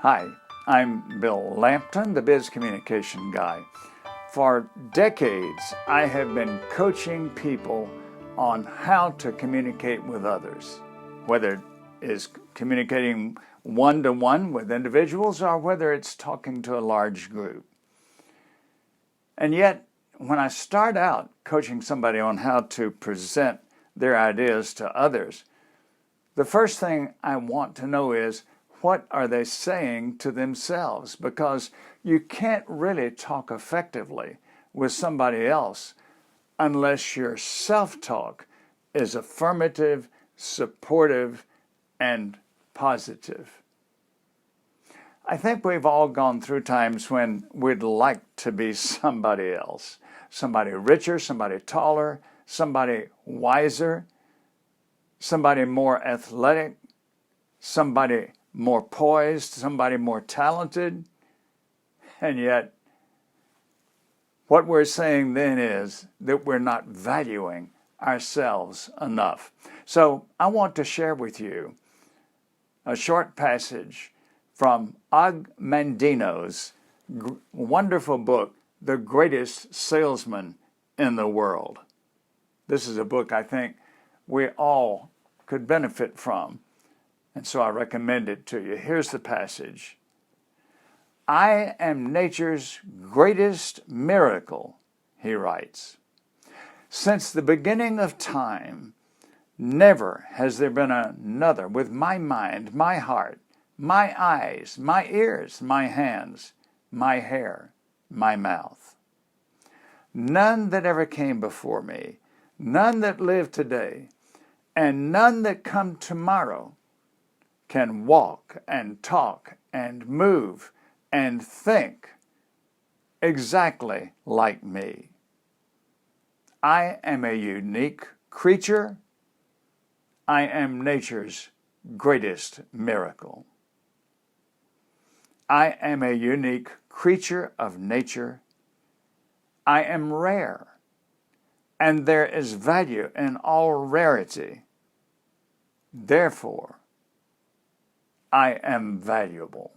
Hi, I'm Bill Lampton, the Biz Communication Guy. For decades, I have been coaching people on how to communicate with others, whether it is communicating one-to-one with individuals or whether it's talking to a large group. And yet, when I start out coaching somebody on how to present their ideas to others, the first thing I want to know is, what are they saying to themselves? Because you can't really talk effectively with somebody else unless your self-talk is affirmative, supportive, and positive. I think we've all gone through times when we'd like to be somebody else. Somebody richer, somebody taller, somebody wiser, somebody more athletic, somebody more poised, somebody more talented. And yet, what we're saying then is that we're not valuing ourselves enough. So I want to share with you a short passage from Og Mandino's wonderful book, The Greatest Salesman in the World. This is a book I think we all could benefit from, and so I recommend it to you. Here's the passage. "I am nature's greatest miracle," he writes. "Since the beginning of time, never has there been another with my mind, my heart, my eyes, my ears, my hands, my hair, my mouth. None that ever came before me, none that live today, and none that come tomorrow can walk and talk and move and think exactly like me. I am a unique creature. I am nature's greatest miracle. I am a unique creature of nature. I am rare, and there is value in all rarity. Therefore, I am valuable."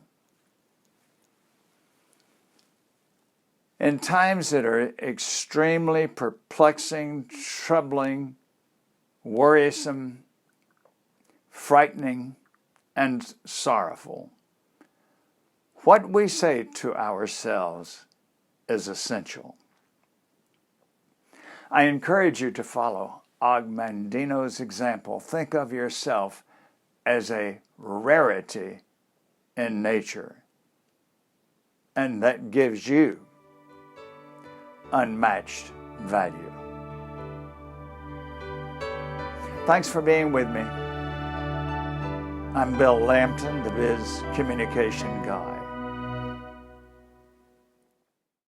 In times that are extremely perplexing, troubling, worrisome, frightening, and sorrowful, what we say to ourselves is essential. I encourage you to follow Og Mandino's example. Think of yourself as a rarity in nature, and that gives you unmatched value. Thanks for being with me. I'm Bill Lampton, the Biz Communication Guy.